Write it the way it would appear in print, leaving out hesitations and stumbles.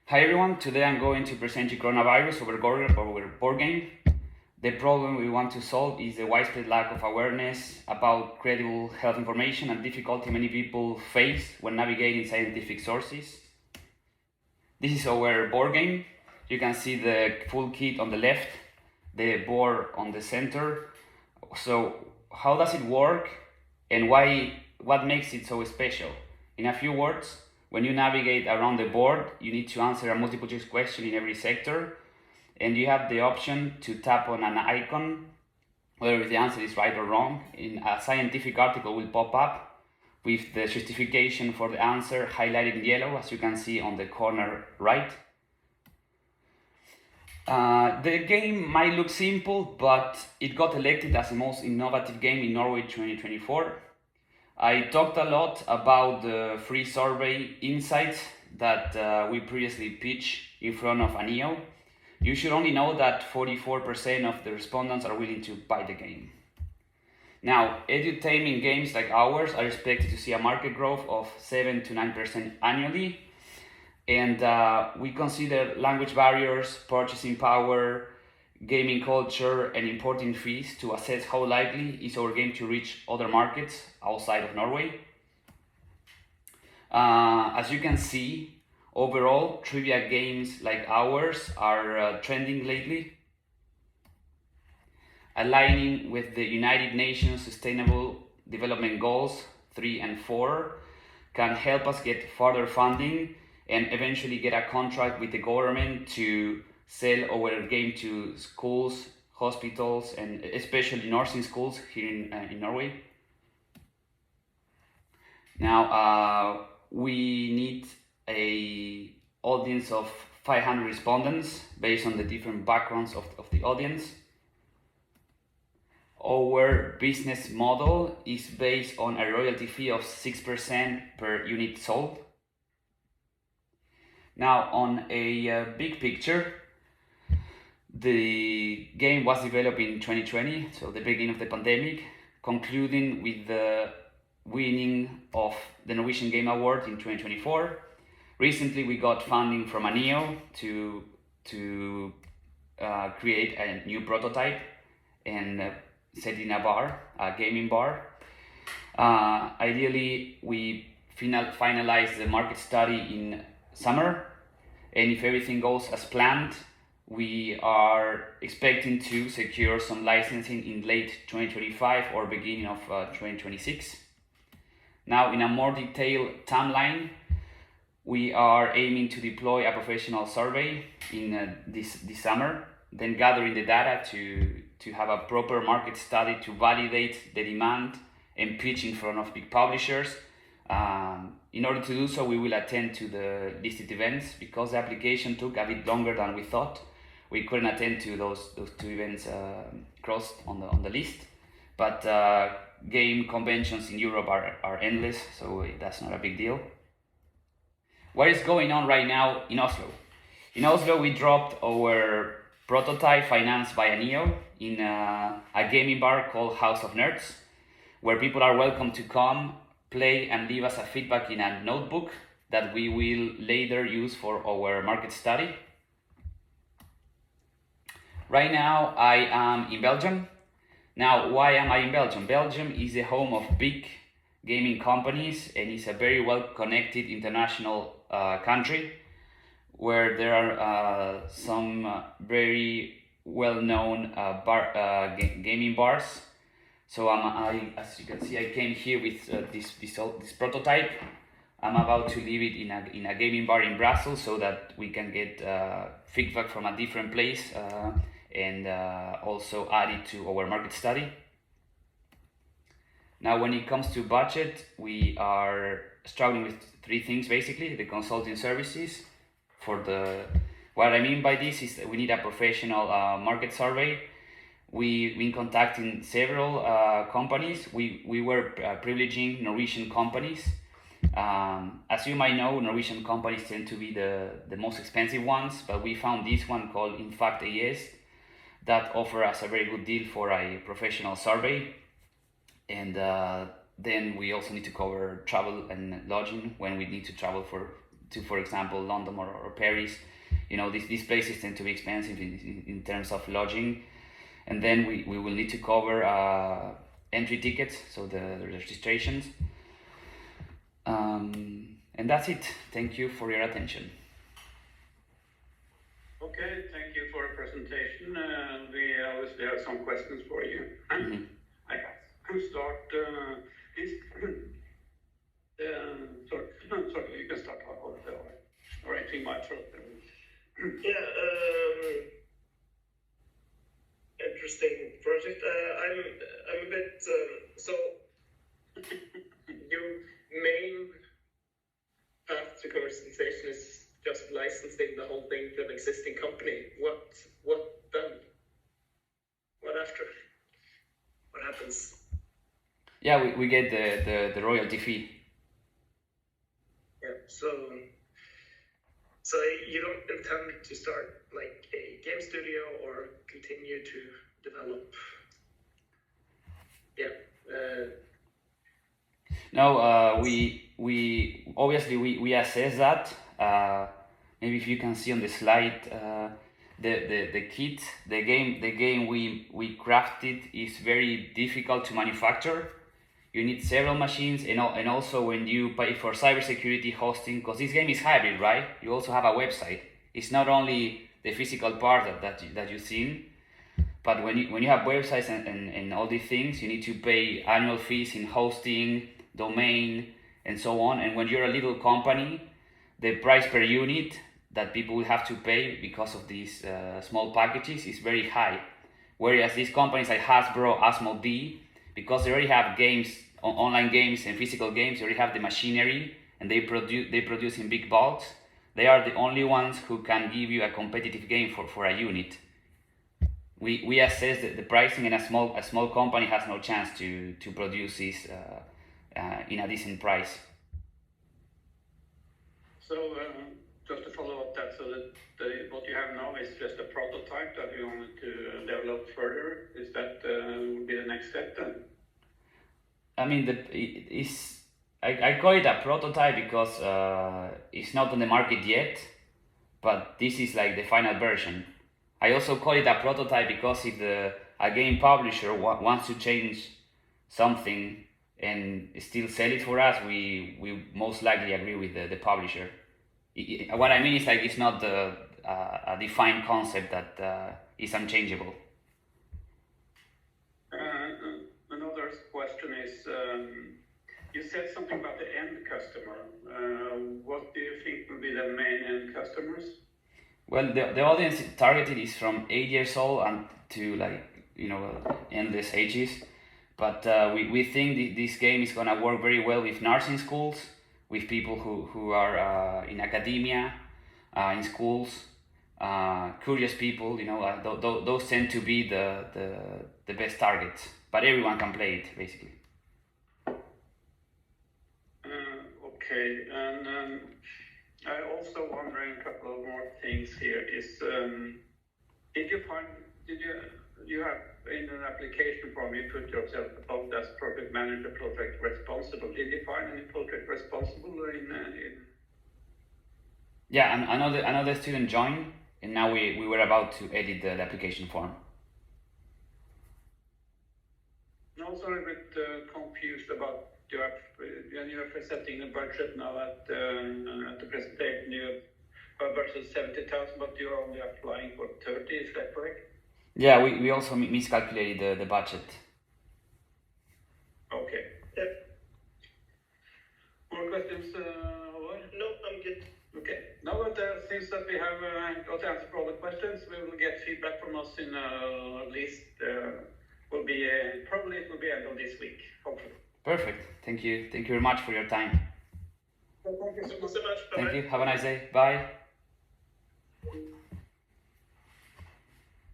Hi everyone, today I'm going to present you coronavirus over board game. The problem we want to solve is the widespread lack of awareness about credible health information and difficulty many people face when navigating scientific sources. This is our board game. You can see the full kit on the left, the board on the center. So how does it work and what makes it so special? In a few words, when you navigate around the board, you need to answer a multiple choice question in every sector, and you have the option to tap on an icon, whether the answer is right or wrong. In a scientific article will pop up with the justification for the answer highlighted in yellow, as you can see on the corner right. The game might look simple, but it got elected as the most innovative game in Norway 2024. I talked a lot about the free survey insights that we previously pitched in front of NTNU. You should only know that 44% of the respondents are willing to buy the game. Now, edutainment games like ours are expected to see a market growth of 7 to 9% annually. And we consider language barriers, purchasing power, gaming culture, and importing fees to assess how likely is our game to reach other markets outside of Norway. As you can see, overall, trivia games like ours are trending lately, aligning with the United Nations Sustainable Development Goals 3 and 4 can help us get further funding and eventually get a contract with the government to sell our game to schools, hospitals, and especially nursing schools here in Norway. Now, we need a audience of 500 respondents based on the different backgrounds of the audience. Our business model is based on a royalty fee of 6% per unit sold. Now, on a big picture, the game was developed in 2020, so the beginning of the pandemic, concluding with the winning of the Norwegian Game Award in 2024. Recently, we got funding from NTNU to create a new prototype and set in a gaming bar. Ideally, we finalize the market study in summer, and if everything goes as planned, we are expecting to secure some licensing in late 2025 or beginning of 2026. Now, in a more detailed timeline, we are aiming to deploy a professional survey in this summer, then gathering the data to have a proper market study to validate the demand and pitch in front of big publishers. In order to do so, we will attend to the listed events. Because the application took a bit longer than we thought, we couldn't attend to those two events crossed on the list. But game conventions in Europe are endless, so that's not a big deal. What is going on right now in Oslo? In Oslo, we dropped our prototype financed by NTNU in a gaming bar called House of Nerds, where people are welcome to come, play, and leave us a feedback in a notebook that we will later use for our market study. Right now, I am in Belgium. Now, why am I in Belgium? Belgium is the home of big gaming companies and is a very well-connected international country where there are some very well-known gaming bars. So as you can see, I came here with this prototype. I'm about to leave it in a gaming bar in Brussels so that we can get feedback from a different place and also add it to our market study. Now, when it comes to budget, we are struggling with three things basically: the consulting services. What I mean by this is that we need a professional market survey. We've been contacting several companies. We were privileging Norwegian companies. As you might know, Norwegian companies tend to be the most expensive ones, but we found this one called In Fact AS that offer us a very good deal for a professional survey. And then we also need to cover travel and lodging when we need to travel for to for example, London or Paris. You know, these places tend to be expensive in terms of lodging. And then we will need to cover entry tickets, so the registrations. And that's it. Thank you for your attention. Okay, thank you for the presentation. We obviously have some questions for you. Mm-hmm. I can start. Sorry, you can start arranging my throat. Yeah, interesting project. I'm a bit so your main path to commercialization is just licensing the whole thing to an existing company. What then? What after? What happens? Yeah, we get the royalty fee. Yeah, so you don't intend to start like a game studio or continue to develop? Yeah. No, we obviously we assess that. Maybe if you can see on the slide, the kit, the game we crafted is very difficult to manufacture. You need several machines, and also when you pay for cybersecurity hosting, because this game is hybrid, right? You also have a website. It's not only the physical part that you've seen, but when you have websites and all these things, you need to pay annual fees in hosting, domain, and so on. And when you're a little company, the price per unit that people will have to pay because of these small packages is very high. Whereas these companies like Hasbro, Asmodee, because they already have games, online games and physical games, they already have the machinery, and they produce in big bulks. They are the only ones who can give you a competitive game for a unit. We assess the pricing, and a small company has no chance to produce this in a decent price. So just to follow up that, so that what you have now is just a prototype that you want to develop further. Is that would be the next step then? I mean, I call it a prototype because it's not on the market yet, but this is like the final version. I also call it a prototype because if a game publisher wants to change something and still sell it for us, we most likely agree with the publisher. What I mean is like it's not a defined concept that is unchangeable. Another question is, you said something about the end customer. What do you think will be the main end customers? Well, the audience targeted is from 8 years old and to endless ages. But we think this game is gonna work very well with nursing schools, with people who are in academia, in schools, curious people. Those tend to be the best targets. But everyone can play it, basically. Okay, and I also wondering a couple of more things here. Is did you have in an application form you put yourself above as project manager, project responsible? Did you find any project responsible in? Yeah, and another student joined, and now we were about to edit the application form. I'm also a bit confused about you're presenting the budget now at the presentation. You have a budget of 70,000, but you're only applying for 30. Is that correct? Yeah, we also miscalculated the budget. Okay. Yep. More questions? No, I'm good. Okay. Now that it seems that we have got the answer for all the questions, we will get feedback from us in at least probably it will be end of this week, hopefully. Perfect. Thank you. Thank you very much for your time. Well, thank you so much. Thank you so much. Bye-bye. Thank you. Have a nice day. Bye.